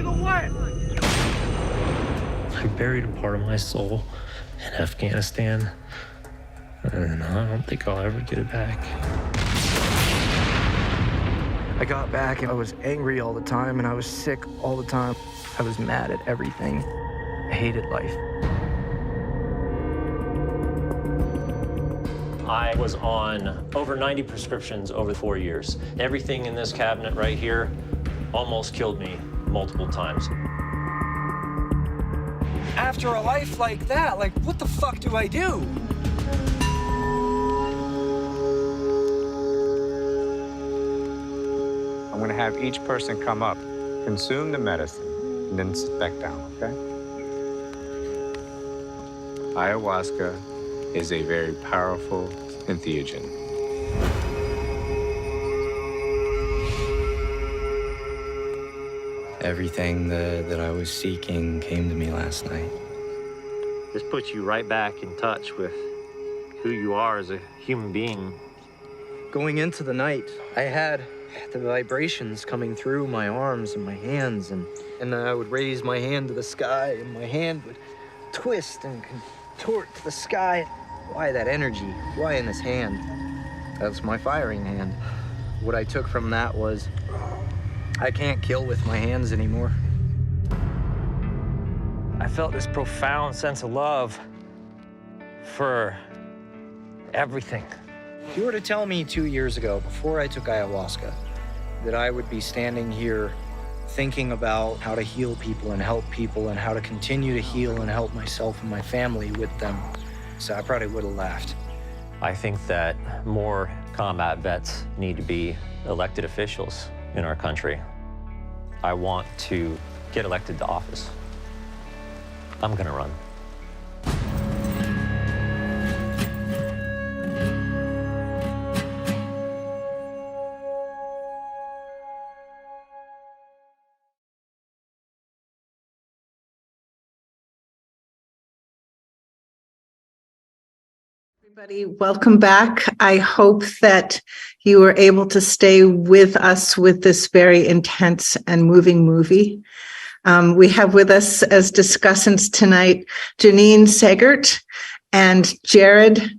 I buried a part of my soul in Afghanistan, and I don't think I'll ever get it back. I got back and I was angry all the time and I was sick all the time. I was mad at everything. I hated life. I was on over 90 prescriptions over 4 years. Everything in this cabinet right here almost killed me multiple times. After a life like that, like, what the fuck do I do? I'm gonna have each person come up, consume the medicine, and then sit back down, okay? Ayahuasca is a very powerful entheogen. Everything that I was seeking came to me last night. This puts you right back in touch with who you are as a human being. Going into the night, I had the vibrations coming through my arms and my hands, and I would raise my hand to the sky, and my hand would twist and contort to the sky. Why that energy? Why in this hand? That's my firing hand. What I took from that was, I can't kill with my hands anymore. I felt this profound sense of love for everything. If you were to tell me 2 years ago, before I took ayahuasca, that I would be standing here thinking about how to heal people and help people and how to continue to heal and help myself and my family with them, so I probably would have laughed. I think that more combat vets need to be elected officials in our country. I want to get elected to office. I'm gonna run. Everybody, welcome back. I hope that you were able to stay with us with this very intense and moving movie. We have with us as discussants tonight, Janine Segert and Jared.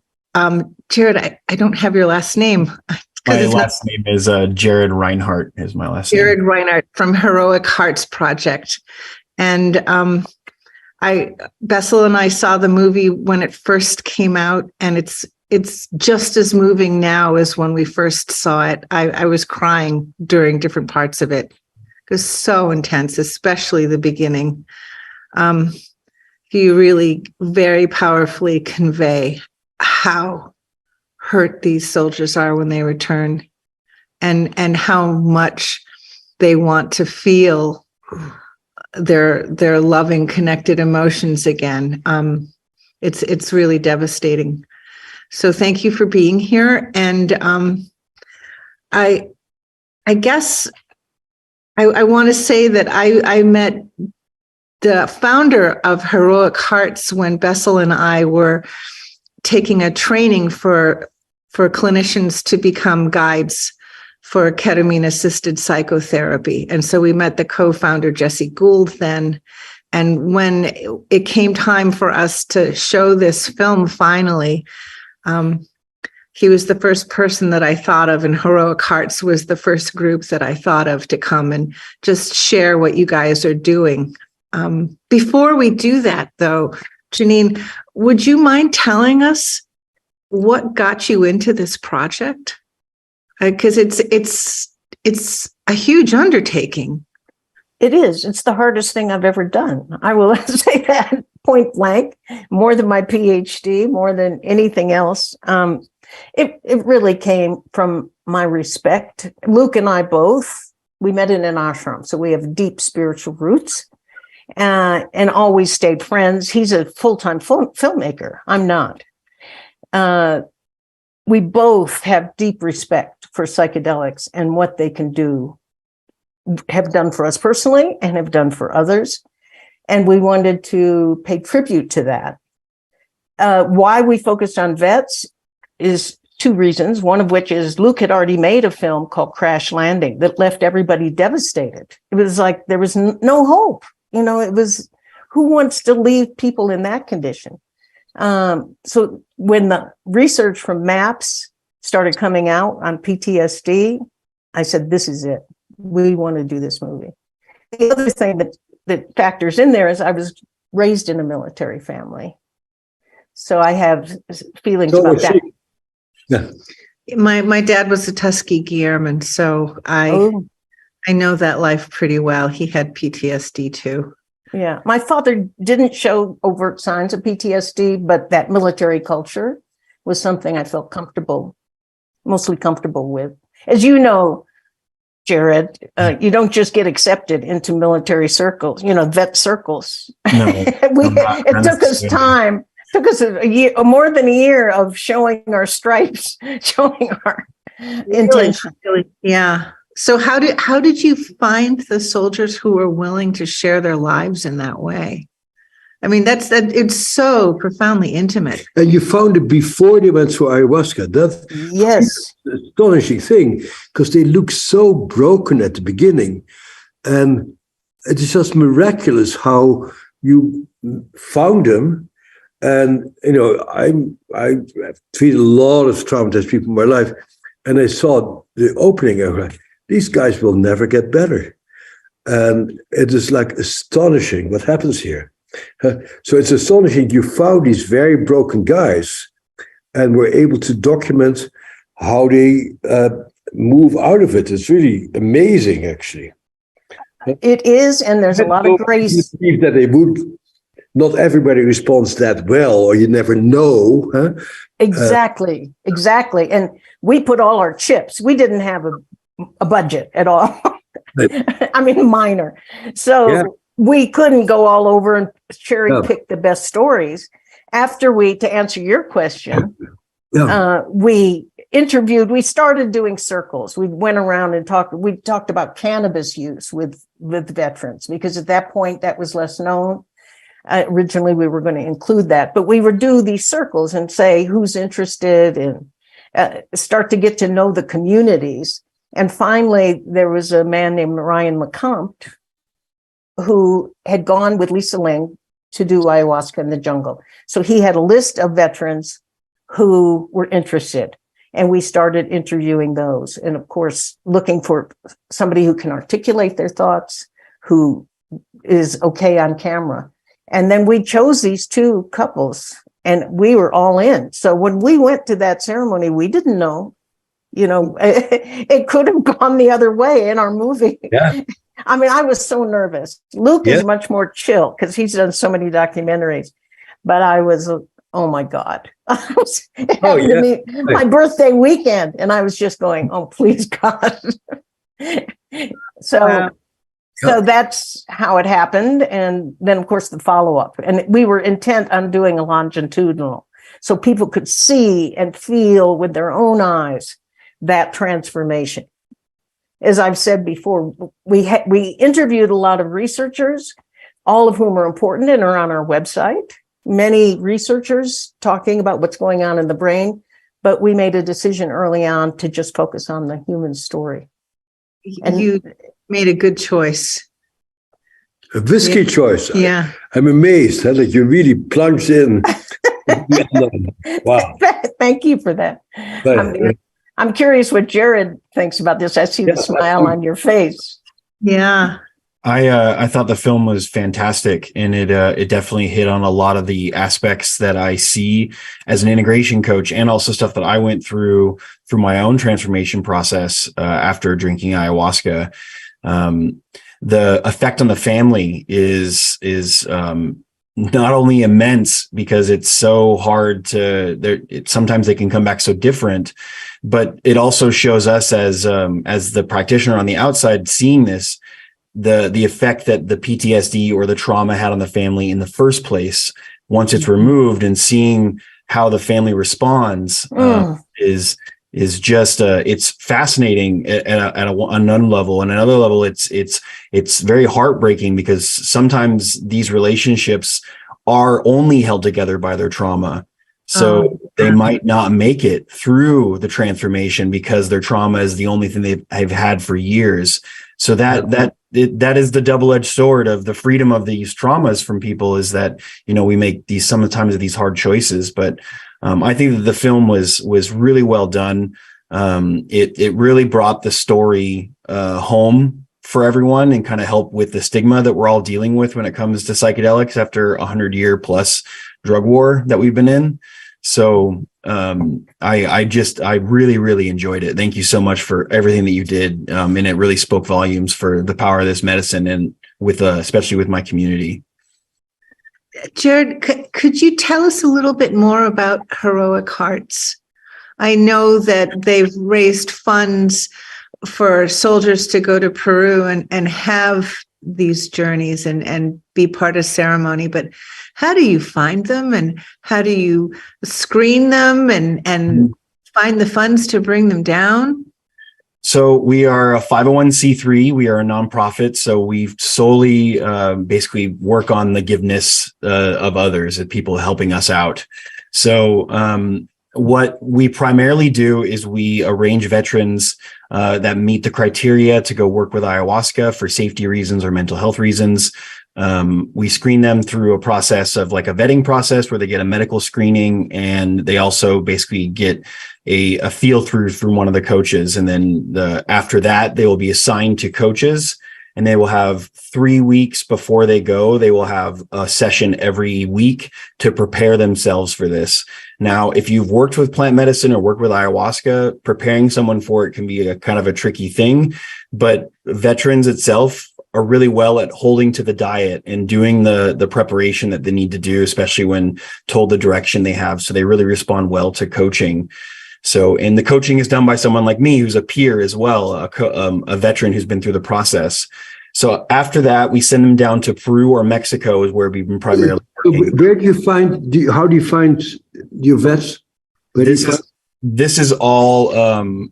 Jared, I don't have your last name. My last name is Jared Reinhardt is my last name. Jared Reinhardt from Heroic Hearts Project. And Bessel and I saw the movie when it first came out, and it's just as moving now as when we first saw it. I was crying during different parts of it. It was so intense, especially the beginning. You really very powerfully convey how hurt these soldiers are when they return, and how much they want to feel their loving, connected emotions again. It's really devastating. So thank you for being here. And I guess I want to say that I met the founder of Heroic Hearts when Bessel and I were taking a training for clinicians to become guides for ketamine-assisted psychotherapy. And so we met the co-founder, Jesse Gould, then. And when it came time for us to show this film finally, he was the first person that I thought of, and Heroic Hearts was the first group that I thought of to come and just share what you guys are doing. Before we do that, though, Janine, would you mind telling us what got you into this project? Because it's a huge undertaking. It is. It's the hardest thing I've ever done. I will say that point blank, more than my PhD, more than anything else. It really came from my respect. Luke and I both, we met in an ashram, so we have deep spiritual roots, and always stayed friends. He's a full-time filmmaker. I'm not. We both have deep respect for psychedelics and what they can do, have done for us personally and have done for others. And we wanted to pay tribute to that. Why we focused on vets is two reasons, one of which is Luke had already made a film called Crash Landing that left everybody devastated. It was like there was no hope. It was, who wants to leave people in that condition? So when the research from MAPS started coming out on PTSD, I said, this is it. We want to do this movie. The other thing that factors in there is I was raised in a military family. So I have feelings about that. Yeah. My dad was a Tuskegee Airman, so I know that life pretty well. He had PTSD too. Yeah. My father didn't show overt signs of PTSD, but that military culture was something I felt mostly comfortable with. As you know, Jared, you don't just get accepted into military circles, vet circles. No, it took us time. Took us a year, more than a year of showing our stripes, showing our intention. Yeah. So how did you find the soldiers who were willing to share their lives in that way? I mean, it's so profoundly intimate. And you found it before they went through ayahuasca. That's an astonishing thing, because they look so broken at the beginning. And it is just miraculous how you found them. And, I've treated a lot of traumatized people in my life, and I saw the opening. I was like, these guys will never get better. And it is like astonishing what happens here. So it's astonishing you found these very broken guys and were able to document how they move out of it. It's really amazing, actually. It is, and there's a lot of grace. That they would. Not everybody responds that well, or you never know. Huh? Exactly. And we put all our chips. We didn't have a budget at all. I mean, minor. So we couldn't go all over and cherry pick the best stories. To answer your question, we started doing circles. We went around and talked about cannabis use with veterans, because at that point that was less known. Originally, we were going to include that, but we would do these circles and say who's interested and start to get to know the communities. And finally, there was a man named Ryan LeCompte who had gone with Lisa Ling to do ayahuasca in the jungle. So he had a list of veterans who were interested, and we started interviewing those. And of course, looking for somebody who can articulate their thoughts, who is okay on camera. And then we chose these two couples, and we were all in. So when we went to that ceremony, we didn't know, it could have gone the other way in our movie. Yeah. I mean, I was so nervous. Luke is much more chill because he's done so many documentaries, but I was, oh my God. It happened to me my birthday weekend, and I was just going, oh, please God. So that's how it happened. And then, of course, the follow-up. And we were intent on doing a longitudinal, so people could see and feel with their own eyes that transformation. As I've said before, we interviewed a lot of researchers, all of whom are important and are on our website. Many researchers talking about what's going on in the brain, but we made a decision early on to just focus on the human story. And you made a good choice. A risky choice. Yeah. I'm amazed that you really plunged in. Wow. Thank you for that. I'm curious what Jared thinks about this. I see the smile on your face. Yeah. I thought the film was fantastic, and it definitely hit on a lot of the aspects that I see as an integration coach, and also stuff that I went through my own transformation process after drinking ayahuasca. The effect on the family is not only immense, because it's so hard sometimes they can come back so different, but it also shows us as the practitioner on the outside seeing this, the effect that the PTSD or the trauma had on the family in the first place, once it's removed, and seeing how the family responds is just it's fascinating at one level, and another level it's very heartbreaking, because sometimes these relationships are only held together by their trauma. So they might not make it through the transformation because their trauma is the only thing they've had for years. So that is the double-edged sword of the freedom of these traumas from people, is that, we make sometimes these hard choices. But I think that the film was really well done. It really brought the story home for everyone and kind of helped with the stigma that we're all dealing with when it comes to psychedelics after 100-year plus drug war that we've been in. So I really, really enjoyed it. Thank you so much for everything that you did. And it really spoke volumes for the power of this medicine, and especially with my community. Jared, could you tell us a little bit more about Heroic Hearts? I know that they've raised funds for soldiers to go to Peru and have these journeys and be part of ceremony, but how do you find them, and how do you screen them and find the funds to bring them down? So we are a 501c3. We are a nonprofit. So we solely basically work on the giveness of others, and people helping us out. So what we primarily do is we arrange veterans that meet the criteria to go work with ayahuasca for safety reasons or mental health reasons. We screen them through a process of like a vetting process where they get a medical screening, and they also basically get a feel through one of the coaches. And then after that, they will be assigned to coaches, and they will have 3 weeks before they go. They will have a session every week to prepare themselves for this. Now, if you've worked with plant medicine or worked with ayahuasca, preparing someone for it can be a kind of a tricky thing, but veterans itself are really well at holding to the diet and doing the preparation that they need to do, especially when told the direction they have. So they really respond well to coaching. So, and the coaching is done by someone like me, who's a peer as well, a veteran who's been through the process. So after that, we send them down to Peru or Mexico, is where we've been primarily working. Where do you find, how do you find your vets? This is all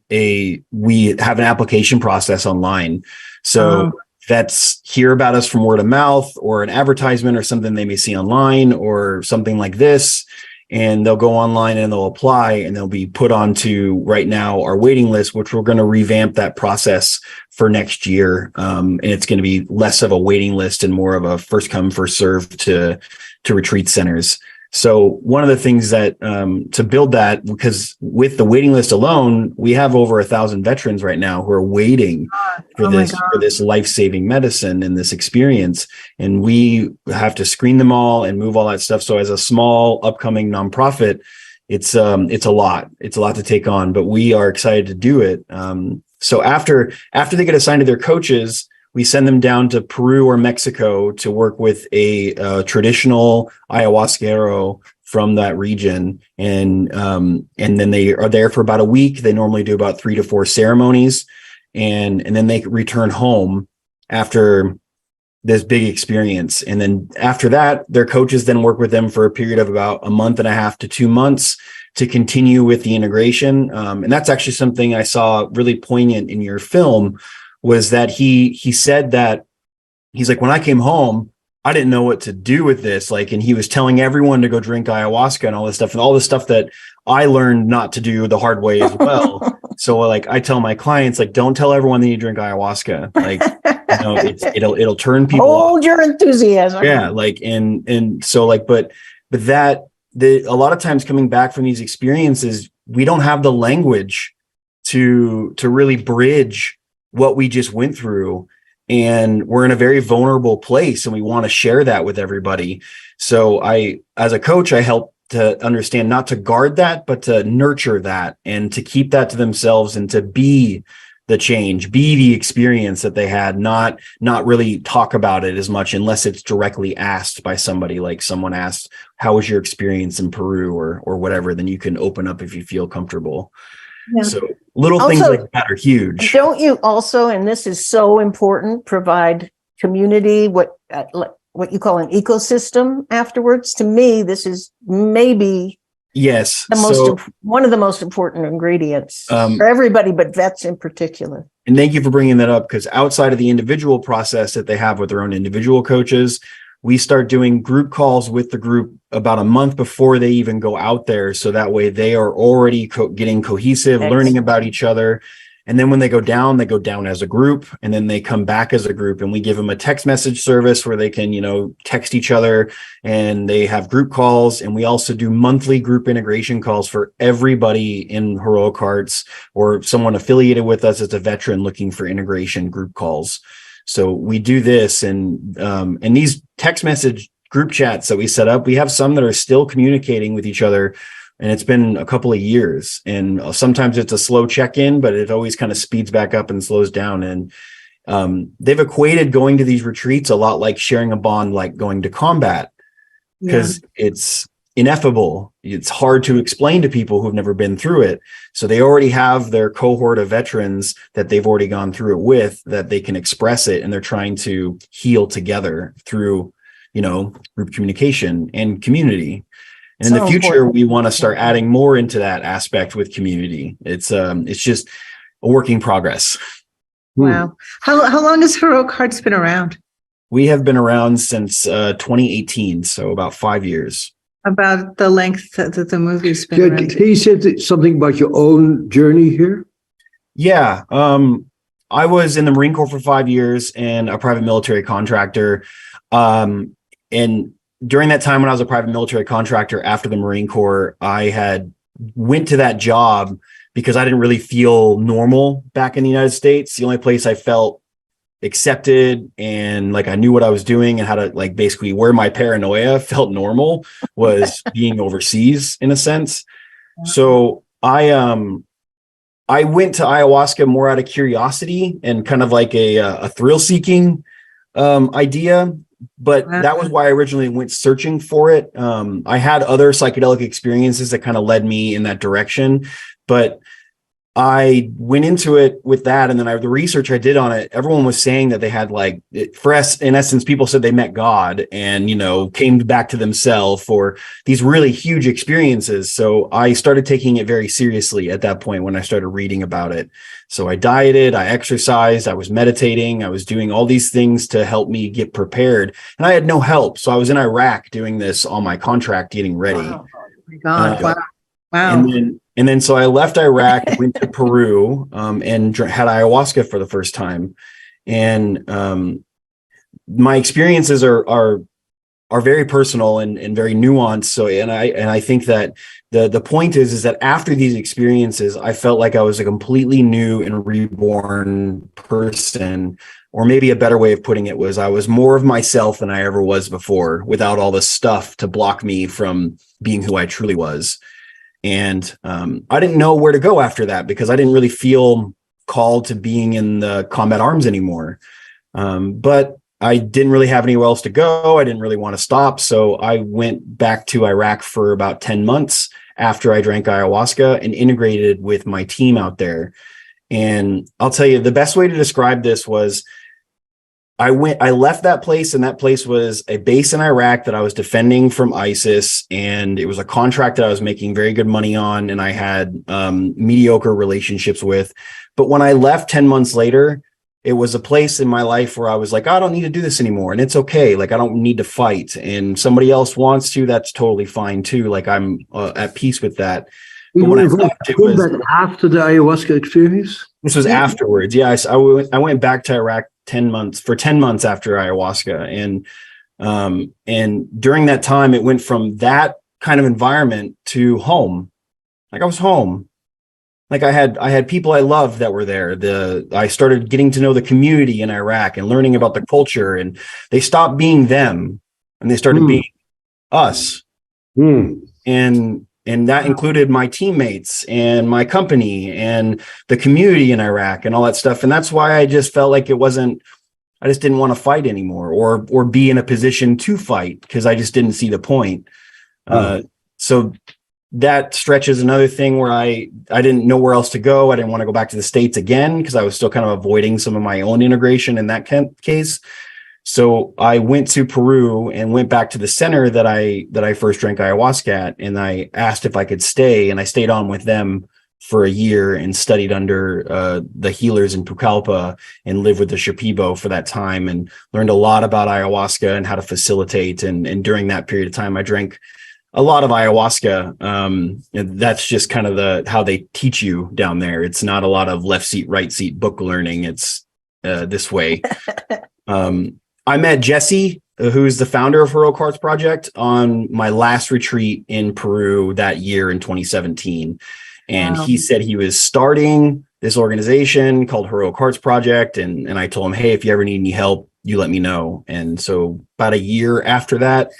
we have an application process online. So vets hear about us from word of mouth or an advertisement or something they may see online or something like this. And they'll go online and they'll apply, and they'll be put onto right now our waiting list, which we're going to revamp that process for next year. And it's going to be less of a waiting list and more of a first come, first serve to retreat centers. So one of the things that to build that, because with the waiting list alone, we have over 1,000 veterans right now who are waiting for this life-saving medicine and this experience. And we have to screen them all and move all that stuff. So as a small upcoming nonprofit, it's a lot. It's a lot to take on, but we are excited to do it. So after they get assigned to their coaches, we send them down to Peru or Mexico to work with a traditional ayahuasquero from that region. And then they are there for about a week. They normally do about 3 to 4 ceremonies. And then they return home after this big experience. And then after that, their coaches then work with them for a period of about a month and a half to 2 months to continue with the integration. And that's actually something I saw really poignant in your film, was that he said that he's like, when I came home, I didn't know what to do with this. And he was telling everyone to go drink ayahuasca and all this stuff that I learned not to do the hard way as well. So I tell my clients, don't tell everyone that you drink ayahuasca. It'll turn people off. Hold your enthusiasm. Yeah. And so but a lot of times coming back from these experiences, we don't have the language to really bridge what we just went through, and we're in a very vulnerable place, and we want to share that with everybody. So as a coach, I help to understand not to guard that, but to nurture that and to keep that to themselves and to be the change, be the experience that they had, not really talk about it as much unless it's directly asked by somebody, like someone asked, how was your experience in Peru or whatever, then you can open up if you feel comfortable. Yeah. So little things like that are huge. Don't you also, and this is so important, provide community, what you call an ecosystem afterwards? To me, this is maybe one of the most important ingredients for everybody, but vets in particular. And thank you for bringing that up, because outside of the individual process that they have with their own individual coaches, we start doing group calls with the group about a month before they even go out there. So that way they are already getting cohesive, learning about each other. And then when they go down as a group, and then they come back as a group, and we give them a text message service where they can, text each other, and they have group calls. And we also do monthly group integration calls for everybody in Heroic Hearts or someone affiliated with us as a veteran looking for integration group calls. So we do this, and these text message group chats that we set up, we have some that are still communicating with each other. And it's been a couple of years, and sometimes it's a slow check-in, but it always kind of speeds back up and slows down. And they've equated going to these retreats a lot like sharing a bond, like going to combat, because it's ineffable. It's hard to explain to people who've never been through it. So they already have their cohort of veterans that they've already gone through it with, that they can express it, and they're trying to heal together through, group communication and community. And in the future, we want to start adding more into that aspect with community. It's just a work in progress. Wow. How long has Heroic Hearts been around? We have been around since 2018, so about 5 years. About the length that the movie's been around. Can you say something about your own journey here? Yeah. I was in the Marine Corps for 5 years and a private military contractor. And during that time when I was a private military contractor after the Marine Corps, I had went to that job because I didn't really feel normal back in the United States. The only place I felt accepted and like I knew what I was doing and how to like basically where my paranoia felt normal was being overseas in a sense. So I went to ayahuasca more out of curiosity and kind of like a thrill seeking idea. But that was why I originally went searching for it. I had other psychedelic experiences that kind of led me in that direction, but I went into it with that. And then the research I did on it, everyone was saying that they had in essence, people said they met God and, came back to themselves for these really huge experiences. So I started taking it very seriously at that point when I started reading about it. So I dieted, I exercised, I was meditating, I was doing all these things to help me get prepared. And I had no help. So I was in Iraq doing this on my contract, getting ready. Wow. Oh my God. Wow. And then so I left Iraq, went to Peru, and had ayahuasca for the first time. And my experiences are very personal and very nuanced. So, and I think that the point is that after these experiences, I felt like I was a completely new and reborn person. Or maybe a better way of putting it was I was more of myself than I ever was before, without all the stuff to block me from being who I truly was. And I didn't know where to go after that because I didn't really feel called to being in the combat arms anymore. But I didn't really have anywhere else to go. I didn't really want to stop. So I went back to Iraq for about 10 months after I drank ayahuasca and integrated with my team out there. And I'll tell you, the best way to describe this was I left that place, and that place was a base in Iraq that I was defending from ISIS. And it was a contract that I was making very good money on, and I had mediocre relationships with. But when I left 10 months later, it was a place in my life where I was like, I don't need to do this anymore. And it's okay. Like, I don't need to fight. And somebody else wants to, that's totally fine too. Like, I'm at peace with that. But when I left, it was after the ayahuasca experience. This was afterwards. Yeah, I went back to Iraq 10 months after ayahuasca. And during that time, it went from that kind of environment to home. Like, I was home. Like, I had people I loved that were there. I started getting to know the community in Iraq and learning about the culture, and they stopped being them and they started being us. And that included my teammates and my company and the community in Iraq and all that stuff. And that's why I just felt like I just didn't want to fight anymore or be in a position to fight, because I just didn't see the point. So that stretches another thing where I didn't know where else to go. I didn't want to go back to the States again because I was still kind of avoiding some of my own integration in that case. So I went to Peru and went back to the center that I first drank ayahuasca at, and I asked if I could stay, and I stayed on with them for a year and studied under the healers in Pucallpa and lived with the Shipibo for that time and learned a lot about ayahuasca and how to facilitate. And during that period of time, I drank a lot of ayahuasca. And that's just kind of how they teach you down there. It's not a lot of left seat, right seat book learning. It's this way. I met Jesse, who's the founder of Heroic Hearts Project, on my last retreat in Peru that year in 2017. And he said he was starting this organization called Heroic Hearts Project. And I told him, hey, if you ever need any help, you let me know. And so about a year after that,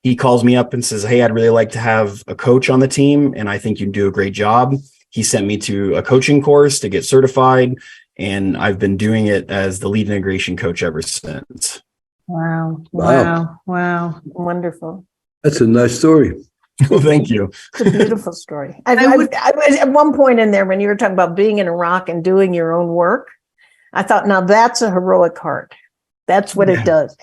he calls me up and says, hey, I'd really like to have a coach on the team, and I think you'd do a great job. He sent me to a coaching course to get certified, and I've been doing it as the lead integration coach ever since. Wow. Wonderful. That's a nice story. Well, thank you. It's a beautiful story. I was at one point in there when you were talking about being in Iraq and doing your own work, I thought, now that's a heroic heart. That's what it does.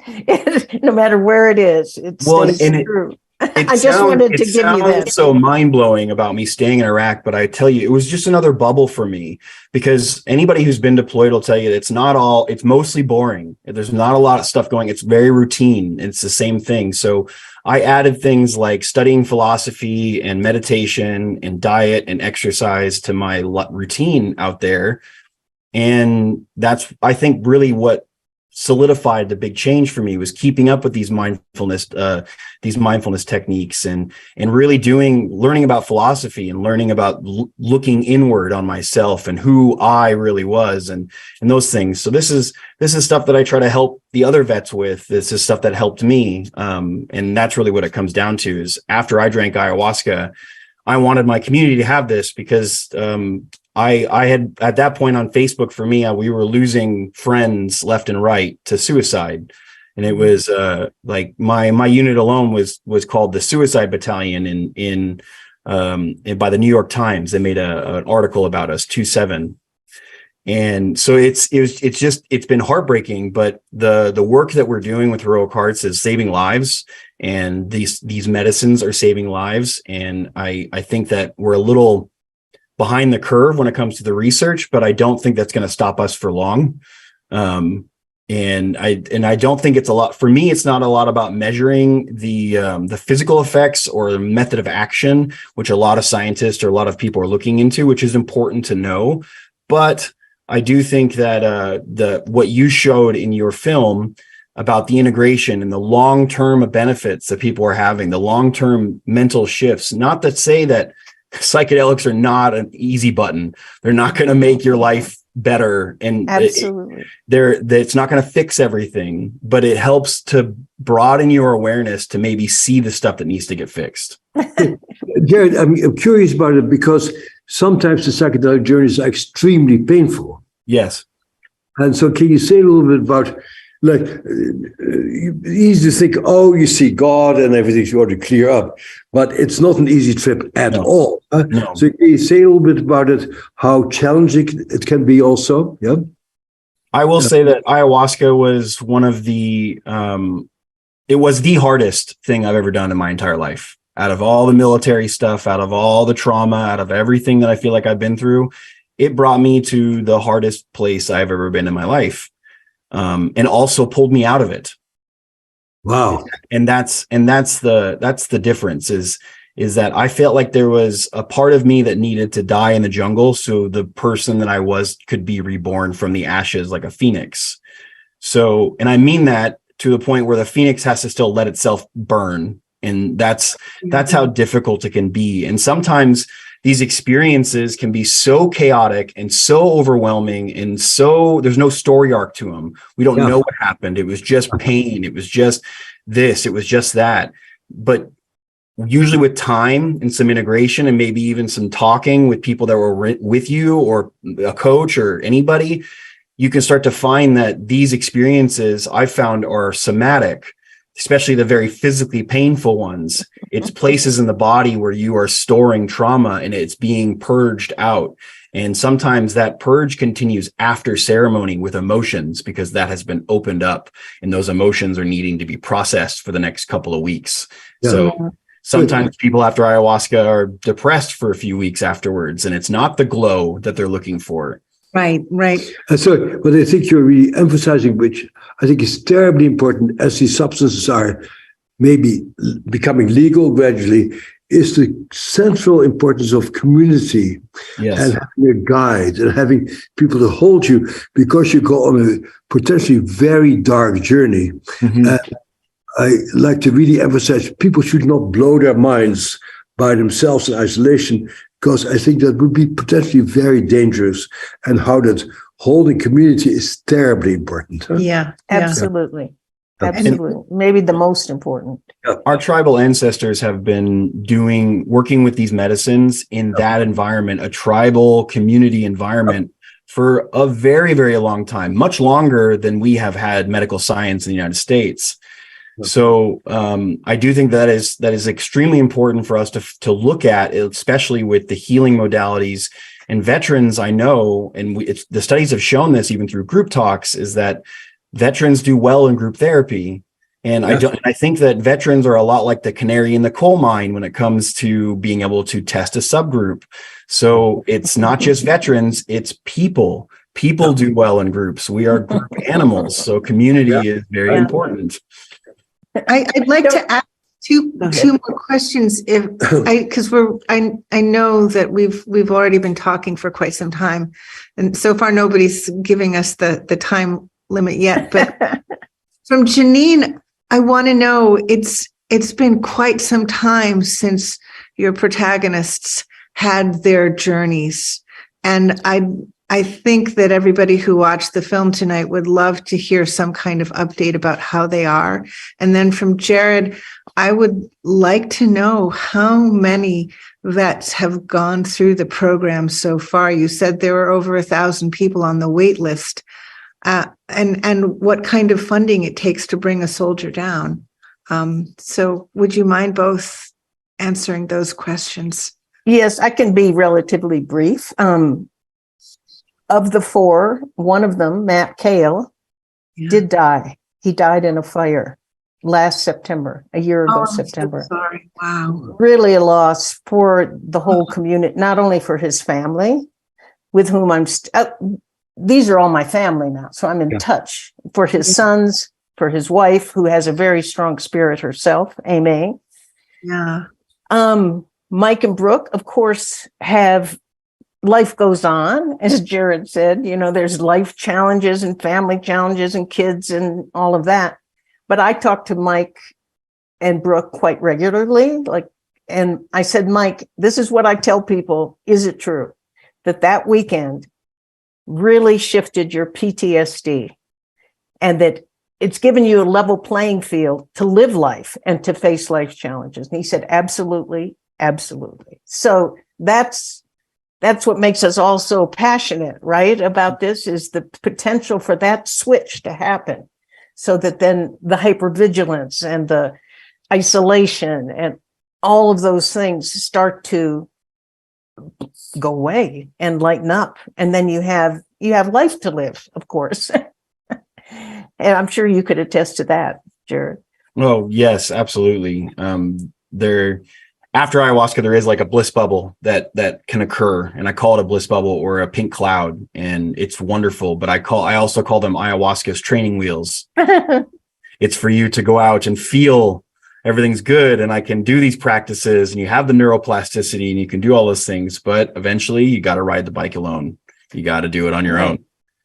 No matter where it is, it's true. I just wanted to give you that. It's so mind-blowing about me staying in Iraq, but I tell you, it was just another bubble for me, because anybody who's been deployed will tell you that it's mostly boring. There's not a lot of stuff going. It's very routine. It's the same thing. So I added things like studying philosophy and meditation and diet and exercise to my routine out there. And that's, I think, really what solidified the big change for me, was keeping up with these mindfulness techniques and really learning about philosophy and learning about looking inward on myself and who I really was and those things. So this is stuff that I try to help the other vets with. This is stuff that helped me. And that's really what it comes down to, is after I drank ayahuasca, I wanted my community to have this, because I had, at that point on Facebook, for me, we were losing friends left and right to suicide. And it was like my unit alone was called the Suicide Battalion by the New York Times. They made an article about us, 2-7. And so it's been heartbreaking, but the work that we're doing with Heroic Hearts is saving lives, and these medicines are saving lives. And I think that we're a little behind the curve when it comes to the research, but I don't think that's going to stop us for long. And I don't think it's a lot, for me, it's not a lot about measuring the physical effects or the method of action, which a lot of scientists or a lot of people are looking into, which is important to know. But I do think that what you showed in your film about the integration and the long-term benefits that people are having, the long-term mental shifts, not to say that psychedelics are not an easy button. They're not going to make your life better. And absolutely, it's not going to fix everything, but it helps to broaden your awareness to maybe see the stuff that needs to get fixed. Jared, I'm curious about it, because sometimes the psychedelic journeys are extremely painful. Yes. And so can you say a little bit about, like, easy to think, oh, you see God and everything's going to clear up, but it's not an easy trip at all. No. So can you say a little bit about it, how challenging it can be also? Yeah. I will say that ayahuasca was it was the hardest thing I've ever done in my entire life. Out of all the military stuff, out of all the trauma, out of everything that I feel like I've been through, it brought me to the hardest place I've ever been in my life. And also pulled me out of it. Wow. And that's the difference is that I felt like there was a part of me that needed to die in the jungle, so the person that I was could be reborn from the ashes like a phoenix. So, and I mean that to the point where the phoenix has to still let itself burn. And that's how difficult it can be. And sometimes these experiences can be so chaotic and so overwhelming, and so there's no story arc to them. We don't know what happened. It was just pain. It was just this. It was just that. But usually with time and some integration and maybe even some talking with people that were with you or a coach or anybody, you can start to find that these experiences I found are somatic, especially the very physically painful ones. It's places in the body where you are storing trauma and it's being purged out. And sometimes that purge continues after ceremony with emotions, because that has been opened up and those emotions are needing to be processed for the next couple of weeks. Yeah. Sometimes people after ayahuasca are depressed for a few weeks afterwards, and it's not the glow that they're looking for. Right. And so, what I think you're really emphasizing, which I think is terribly important as these substances are maybe becoming legal gradually, is the central importance of community. Yes. And having a guide and having people to hold you, because you go on a potentially very dark journey. Mhm. I like to really emphasize people should not blow their minds by themselves in isolation, because I think that would be potentially very dangerous, and how that holding community is terribly important. Huh? Yeah. Absolutely. Absolutely. Maybe the most important. Our tribal ancestors have been working with these medicines in that environment, a tribal community environment, for a very, very long time, much longer than we have had medical science in the United States. So I do think that is extremely important for us to look at, especially with the healing modalities. And veterans, I know, and the studies have shown this even through group talks, is that veterans do well in group therapy. And I think that veterans are a lot like the canary in the coal mine when it comes to being able to test a subgroup. So it's not just veterans, it's people. People do well in groups. We are group animals. So community is very important. I'd like to ask two more questions, because I know that we've already been talking for quite some time, and so far nobody's giving us the time limit yet. But from Janine, I want to know, it's been quite some time since your protagonists had their journeys, and I think that everybody who watched the film tonight would love to hear some kind of update about how they are. And then from Jared, I would like to know how many vets have gone through the program so far. You said there were over 1,000 people on the wait list, and what kind of funding it takes to bring a soldier down. So would you mind both answering those questions? Yes, I can be relatively brief. Of the four, one of them, Matt Kahl, did die. He died in a fire last September, a year ago, September. So sorry. Wow. Really a loss for the whole community, not only for his family, with whom these are all my family now, so I'm in touch, for his sons, for his wife, who has a very strong spirit herself, Amy. Yeah. Mike and Brooke, of course, life goes on, as Jared said, there's life challenges and family challenges and kids and all of that. But I talk to Mike and Brooke quite regularly. And I said, Mike, this is what I tell people. Is it true that weekend really shifted your PTSD, and that it's given you a level playing field to live life and to face life challenges? And he said, absolutely, absolutely. So that's what makes us all so passionate, right, about this, is the potential for that switch to happen, so that then the hypervigilance and the isolation and all of those things start to go away and lighten up. And then you have life to live, of course. And I'm sure you could attest to that, Jared. Oh, yes, absolutely. After ayahuasca, there is like a bliss bubble that can occur, and I call it a bliss bubble or a pink cloud, and it's wonderful. But I also call them ayahuasca's training wheels. It's for you to go out and feel everything's good, and I can do these practices, and you have the neuroplasticity, and you can do all those things. But eventually, you got to ride the bike alone. You got to do it on your own.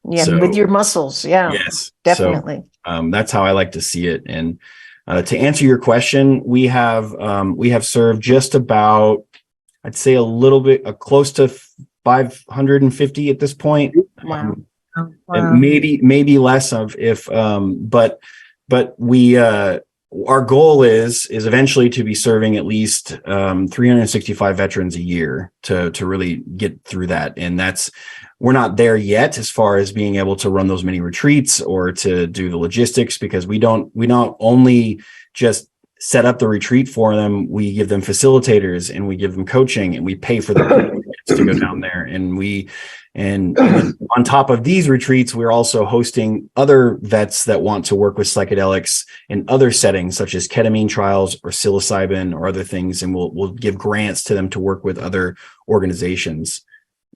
Yeah, with your muscles. Yeah, yes, definitely. So, that's how I like to see it. And to answer your question, we have served just about, I'd say a little bit, close to 550 at this point. Wow. And maybe less but we, our goal is eventually to be serving at least 365 veterans a year to really get through that. And we're not there yet as far as being able to run those many retreats or to do the logistics, because we don't only just set up the retreat for them. We give them facilitators, and we give them coaching, and we pay for the to go down there. And on top of these retreats, we're also hosting other vets that want to work with psychedelics in other settings, such as ketamine trials or psilocybin or other things. And we'll give grants to them to work with other organizations.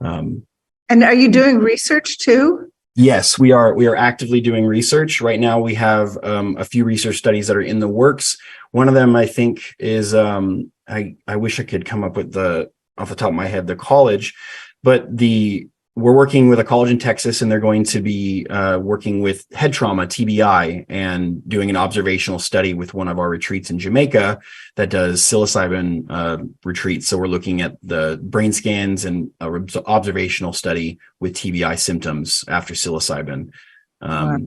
And are you doing research too? Yes, we are. We are actively doing research right now. We have a few research studies that are in the works. One of them, I think, is I wish I could come up with off the top of my head the college, but we're working with a college in Texas, and they're going to be working with head trauma, TBI, and doing an observational study with one of our retreats in Jamaica that does psilocybin retreats. So we're looking at the brain scans and an observational study with TBI symptoms after psilocybin. Wow.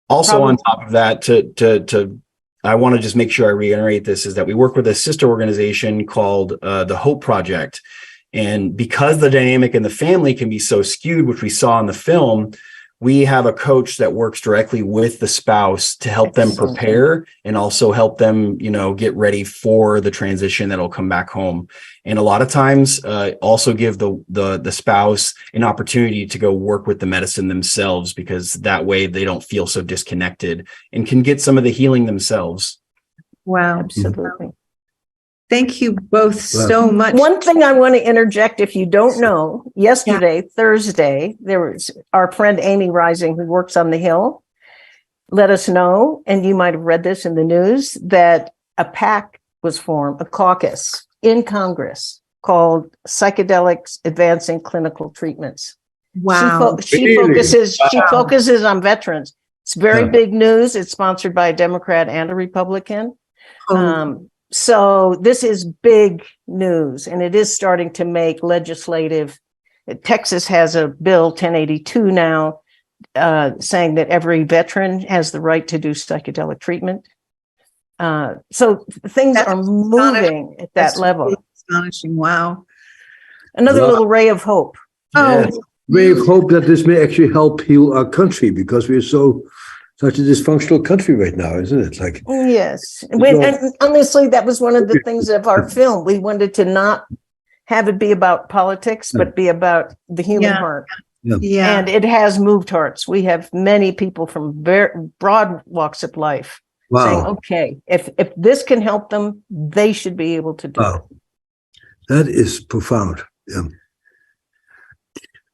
Also, on top of that, I want to just make sure I reiterate this, is that we work with a sister organization called the Hope Project. And because the dynamic in the family can be so skewed, which we saw in the film, we have a coach that works directly with the spouse to help them prepare and also help them, get ready for the transition that'll come back home. And a lot of times also give the spouse an opportunity to go work with the medicine themselves, because that way they don't feel so disconnected and can get some of the healing themselves. Wow. Absolutely. Thank you both so much. One thing I want to interject, if you don't know, yesterday, Thursday, there was our friend Amy Rising, who works on the Hill, let us know, and you might have read this in the news, that a PAC was formed, a caucus in Congress called Psychedelics Advancing Clinical Treatments. Wow. She focuses on veterans. It's very big news. It's sponsored by a Democrat and a Republican. So this is big news, and it is starting to make legislative. Texas has a bill 1082 now saying that every veteran has the right to do psychedelic treatment. So things are moving at that level. Really astonishing. Wow. Another little ray of hope. Ray of hope that this may actually help heal our country, because we're such a dysfunctional country right now, isn't it? Like, yes. And honestly, that was one of the things of our film. We wanted to not have it be about politics, but be about the human heart. Yeah. And it has moved hearts. We have many people from very broad walks of life saying, okay, if this can help them, they should be able to do it. That is profound. Yeah.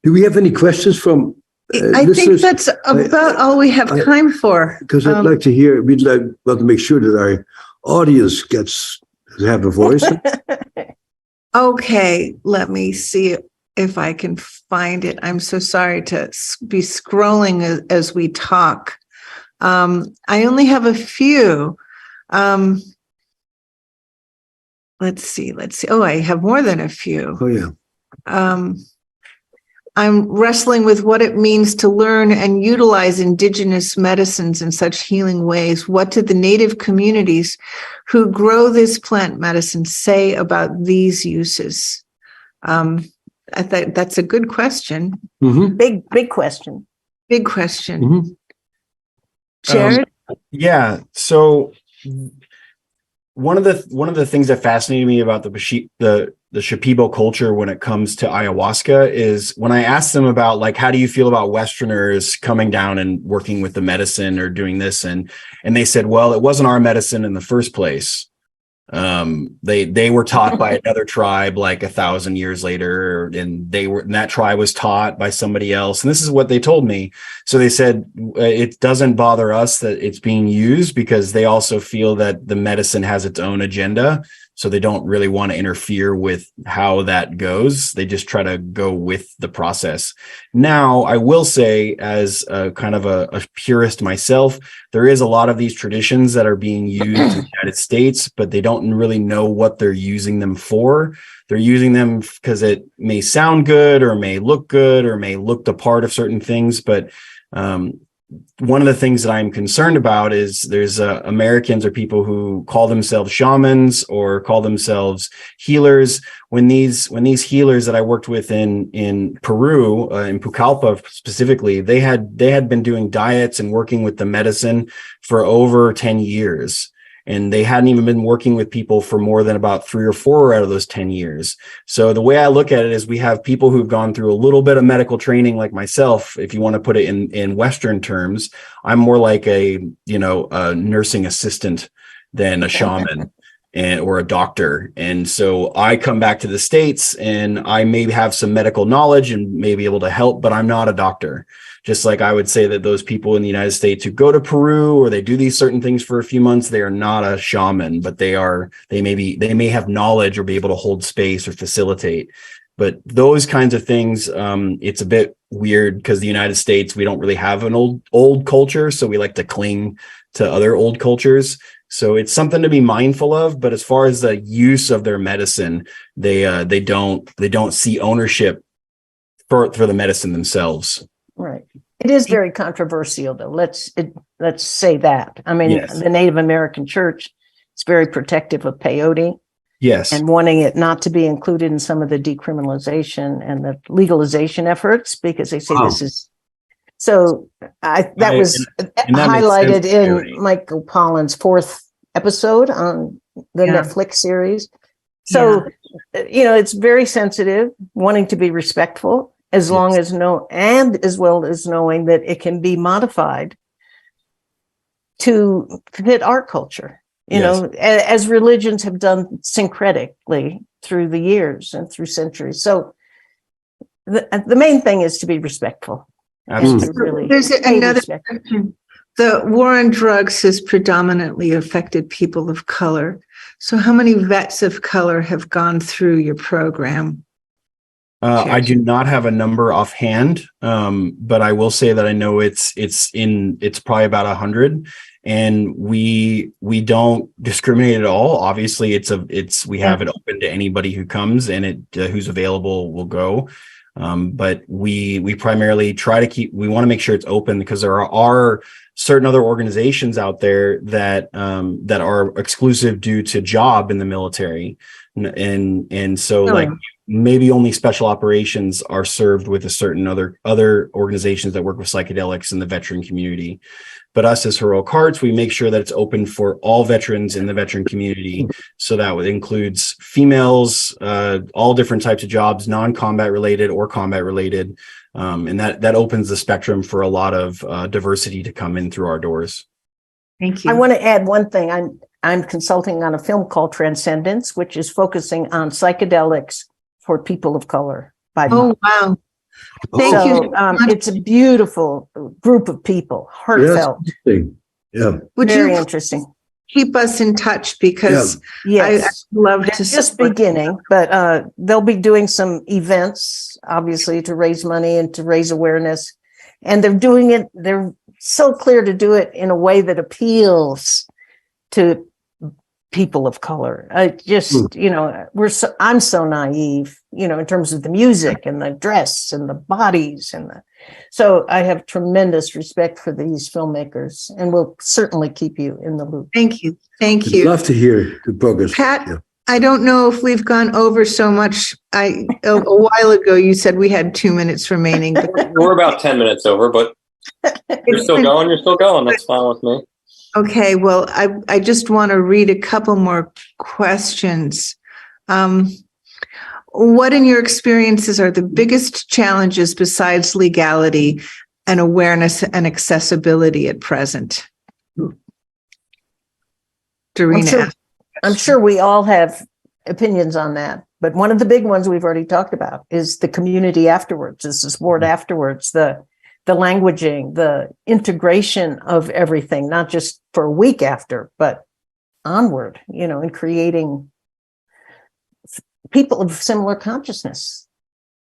Do we have any questions from I think that's about all we have time for. Because I'd like to hear, we'd like to make sure that our audience gets to have a voice. Okay, let me see if I can find it. I'm so sorry to be scrolling as we talk. I only have a few. Let's see. Oh, I have more than a few. Oh, yeah. I'm wrestling with what it means to learn and utilize indigenous medicines in such healing ways. What did the native communities who grow this plant medicine say about these uses? I think that's a good question. Mm-hmm. Big question. Big question. Mm-hmm. Jared? So one of the things that fascinated me about the Shipibo culture when it comes to ayahuasca is when I asked them about, like, how do you feel about Westerners coming down and working with the medicine or doing this? And they said, well, it wasn't our medicine in the first place. They were taught by another tribe like 1,000 years later, and that tribe was taught by somebody else. And this is what they told me. So they said, it doesn't bother us that it's being used, because they also feel that the medicine has its own agenda. So they don't really want to interfere with how that goes. They just try to go with the process. Now, I will say, as a kind of a purist myself, there is a lot of these traditions that are being used in the United States, but they don't really know what they're using them for. They're using them because it may sound good or may look good or may look the part of certain things. But one of the things that I'm concerned about is there's Americans or people who call themselves shamans or call themselves healers. When these healers that I worked with in Peru, in Pucallpa specifically, they had been doing diets and working with the medicine for over 10 years. and they hadn't even been working with people for more than about 3 or 4 out of those 10 years. So the way I look at it is we have people who've gone through a little bit of medical training, like myself. If you want to put it in Western terms, I'm more like a nursing assistant than a shaman or a doctor. And so I come back to the States and I may have some medical knowledge and may be able to help, but I'm not a doctor. Just like I would say that those people in the United States who go to Peru or they do these certain things for a few months, they are not a shaman, but they may have knowledge or be able to hold space or facilitate. But those kinds of things, it's a bit weird because the United States, we don't really have an old culture. So we like to cling to other old cultures. So it's something to be mindful of. But as far as the use of their medicine, they don't see ownership for the medicine themselves. Right. It is very controversial, though. Let's say that. I mean, yes. The Native American Church is very protective of peyote. Yes. And wanting it not to be included in some of the decriminalization and the legalization efforts because they say this is. So that was highlighted in Michael Pollan's 4th episode on the Netflix series. So, it's very sensitive, wanting to be respectful. As long as as well as knowing that it can be modified to fit our culture, as religions have done syncretically through the years and through centuries. So the main thing is to be respectful. Absolutely. There's another question. The war on drugs has predominantly affected people of color. So how many vets of color have gone through your program? I do not have a number offhand, but I will say that I know it's probably about 100, and we don't discriminate at all. Obviously, we have it open to anybody who comes, and who's available will go. But we primarily we want to make sure it's open because there are certain other organizations out there that are exclusive due to job in the military, and so like. Maybe only special operations are served with a certain other organizations that work with psychedelics in the veteran community. But us as Heroic Hearts, we make sure that it's open for all veterans in the veteran community. So that includes females, all different types of jobs, non-combat related or combat related. And that opens the spectrum for a lot of diversity to come in through our doors. Thank you. I want to add one thing. I'm consulting on a film called Transcendence, which is focusing on psychedelics for people of color. Wow. Thank you. It's a beautiful group of people, heartfelt. Yeah. Very interesting. Keep us in touch because I love to just beginning, but they'll be doing some events, obviously, to raise money and to raise awareness. And they're doing it, they're so clear to do it in a way that appeals to people of color. I'm so naive, in terms of the music and the dress and the bodies so I have tremendous respect for these filmmakers and will certainly keep you in the loop. Thank you. I'd love to hear the progress. Pat, I don't know if we've gone over so much. A while ago you said we had 2 minutes remaining. But we're about 10 minutes over, but you're still going. That's fine with me. Okay, well, I just want to read a couple more questions. What, in your experiences, are the biggest challenges besides legality and awareness and accessibility at present? Darina. I'm sure we all have opinions on that, but one of the big ones we've already talked about is the community afterwards, the support afterwards, the languaging, the integration of everything, not just for a week after, but onward, in creating people of similar consciousness.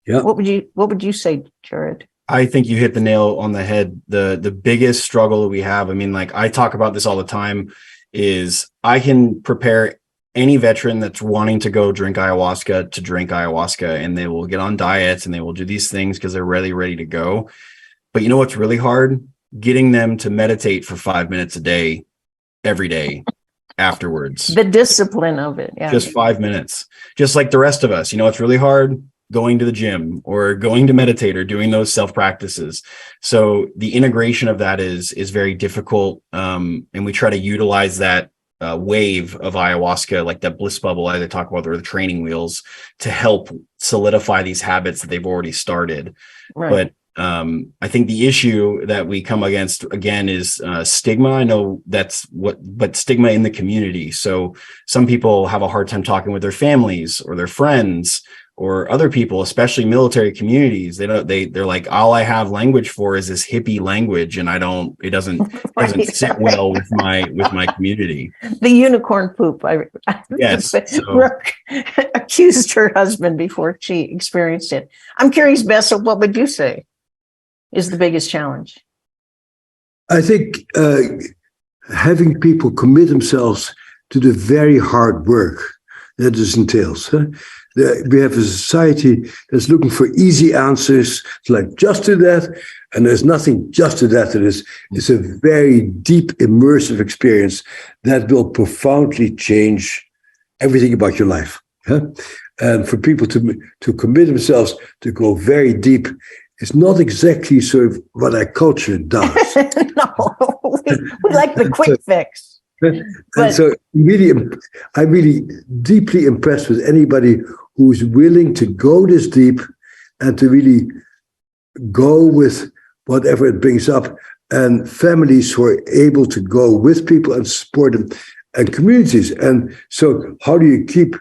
Yeah. What would you say, Jared? I think you hit the nail on the head. The biggest struggle that we have, I talk about this all the time, is I can prepare any veteran that's wanting to go drink ayahuasca to drink ayahuasca, and they will get on diets and they will do these things because they're really ready to go. But you know what's really hard? Getting them to meditate for 5 minutes a day, every day afterwards. The discipline of it. Yeah. Just 5 minutes. Just like the rest of us. It's really hard going to the gym or going to meditate or doing those self practices. So the integration of that is very difficult. And we try to utilize that wave of ayahuasca, like that bliss bubble I talk about, or the training wheels, to help solidify these habits that they've already started. Right. But I think the issue that we come against again is stigma. I know but stigma in the community. So some people have a hard time talking with their families or their friends or other people, especially military communities. They're like, all I have language for is this hippie language, and it doesn't sit well with my community. The unicorn poop. Yes. Brooke accused her husband before she experienced it. I'm curious, Bessa, what would you say is the biggest challenge? I think having people commit themselves to the very hard work that this entails. We have a society that's looking for easy answers. It's like, just do that. And there's nothing just to that. It's a very deep, immersive experience that will profoundly change everything about your life. And for people to commit themselves to go very deep, it's not exactly sort of what our culture does. No, we like the quick fix. And so I'm really deeply impressed with anybody who's willing to go this deep and to really go with whatever it brings up, and families who are able to go with people and support them, and communities. And so how do you keep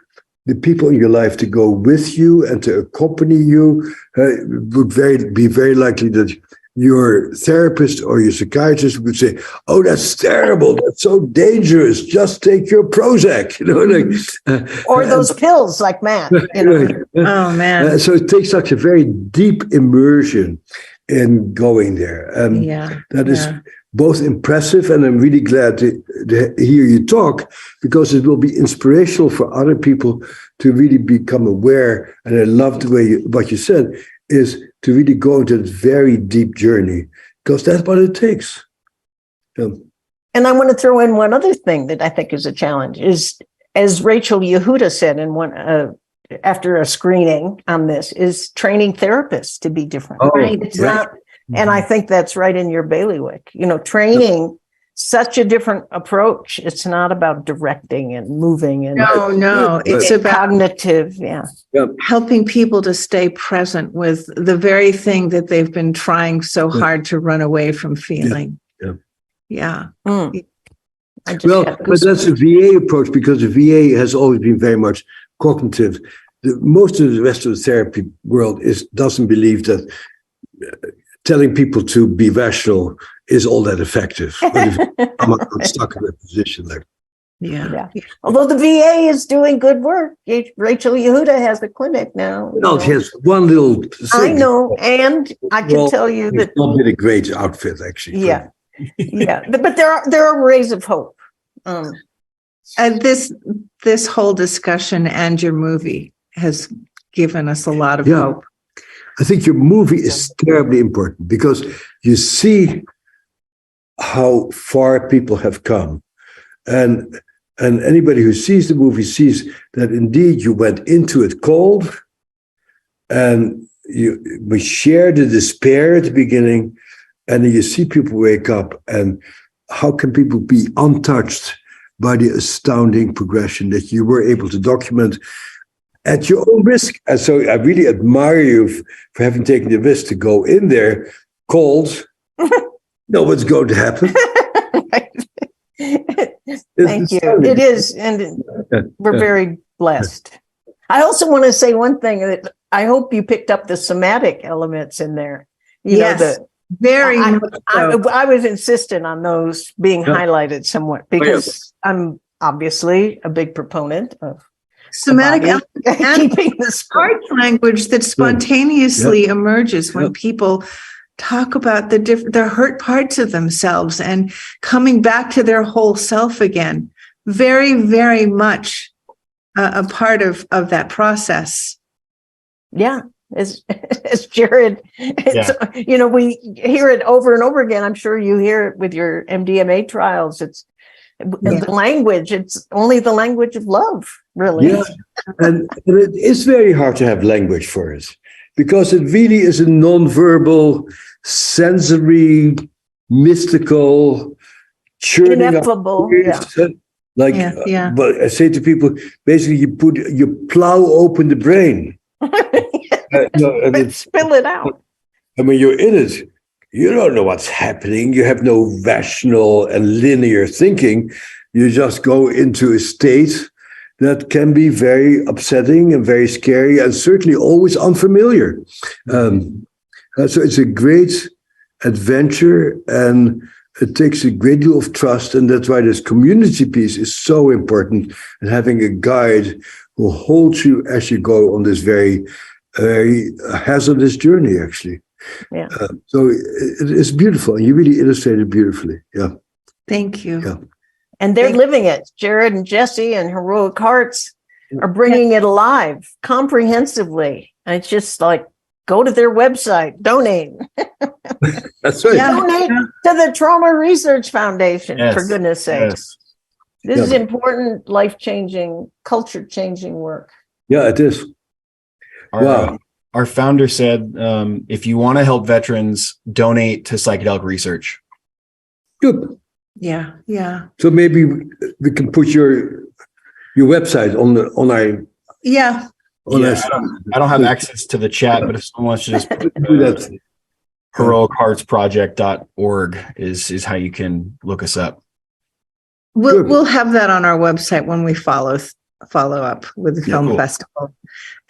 the people in your life to go with you and to accompany you? Would be very likely that your therapist or your psychiatrist would say, "Oh, that's terrible. That's so dangerous. Just take your Prozac," or those pills, like Matt. Oh man! So it takes such a very deep immersion in going there, and that is both impressive, and I'm really glad to hear you talk, because it will be inspirational for other people to really become aware. And I love the way what you said is to really go into this very deep journey, because that's what it takes. And I want to throw in one other thing that I think is a challenge is, as Rachel Yehuda said in one after a screening on this, is training therapists to be different. Right? It's not, and I think that's right in your bailiwick. Training such a different approach. It's not about directing and moving and no, it's about cognitive, helping people to stay present with the very thing that they've been trying so hard to run away from feeling. Mm. But that's a VA approach, because the VA has always been very much cognitive. Most of the rest of the therapy world doesn't believe that telling people to be rational is all that effective. I'm not stuck in that position there. Yeah. Although the VA is doing good work. Rachel Yehuda has a clinic now. No, she has one little thing. I know, and I can tell you that it's not been a great outfit, actually. Yeah. But there are rays of hope. And this whole discussion and your movie has given us a lot of hope. I think your movie is terribly important, because you see how far people have come. And anybody who sees the movie sees that indeed you went into it cold, and we share the despair at the beginning, and then you see people wake up, and how can people be untouched by the astounding progression that you were able to document at your own risk. And so I really admire you for having taken the risk to go in there cold, know what's going to happen. Thank you. It is, and we're very blessed. I also want to say one thing, that I hope you picked up the somatic elements in there. Very much so. I was insistent on those being highlighted somewhat, because I'm obviously a big proponent of somatic and keeping the art language that spontaneously emerges when people talk about the hurt parts of themselves and coming back to their whole self again. Very, very much a part of that process. Yeah. As Jared, we hear it over and over again. I'm sure you hear it with your MDMA trials. It's the language. It's only the language of love, really. Yeah, and it is very hard to have language for it, because it really is a non-verbal, sensory, mystical, churning ineffable. Like, Yeah. but I say to people, basically, you plow open the brain. And it's, Spill it out. and when you're in it, you don't know what's happening. You have no rational and linear thinking. You just go into a state that can be very upsetting and very scary and certainly always unfamiliar. So it's a great adventure, and it takes a great deal of trust. And that's why this community piece is so important, and having a guide who holds you as you go on this very, very hazardous journey, actually. Yeah. So it's beautiful. You really illustrate it beautifully. Yeah. Thank you. Yeah. And they're living it. Jared and Jesse and Heroic Hearts are bringing it alive comprehensively. And it's just like, go to their website, donate. That's right. Donate to the Trauma Research Foundation, for goodness sake. Yes. This is important, life-changing, culture-changing work. Yeah, it is. Wow. Our founder said, if you want to help veterans, donate to psychedelic research. Good. Yeah. So maybe we can put your website on our. Yeah. I don't have access to the chat, but if someone wants to just Do that. heroicheartsproject.org is how you can look us up. We'll have that on our website when we follow up with the film festival.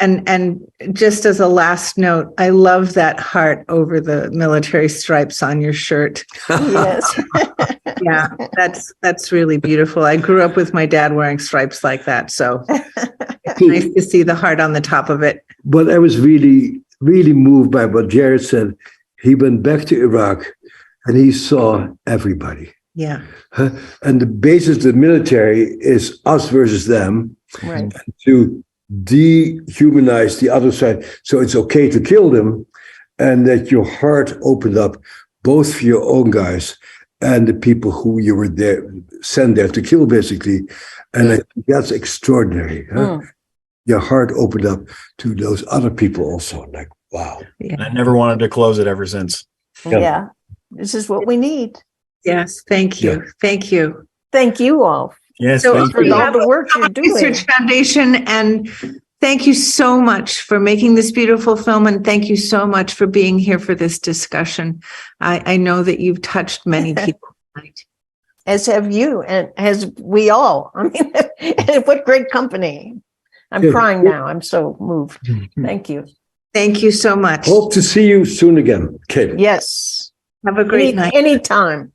And just as a last note, I love that heart over the military stripes on your shirt. Yes. Yeah, that's really beautiful. I grew up with my dad wearing stripes like that, so it's nice to see the heart on the top of it. But I was really, really moved by what Jared said. He went back to Iraq and he saw everybody. Yeah. And the basis of the military is us versus them. Right. To dehumanize the other side. So it's okay to kill them, and that your heart opened up both for your own guys and the people who you were sent there to kill, basically. And I think that's extraordinary. Huh? Your heart opened up to those other people also. Like, wow. Yeah. I never wanted to close it ever since. Yeah. This is what we need. Yes. Thank you. Yeah. Thank you. Thank you all. Yes, So thank for you. all the work you're doing. Research Foundation, and thank you so much for making this beautiful film, and thank you so much for being here for this discussion. I know that you've touched many people tonight. As have you, and as we all. I mean, what great company. I'm crying now. I'm so moved. Thank you. Thank you so much. Hope to see you soon again, Katie. Yes. Have a great night. Anytime.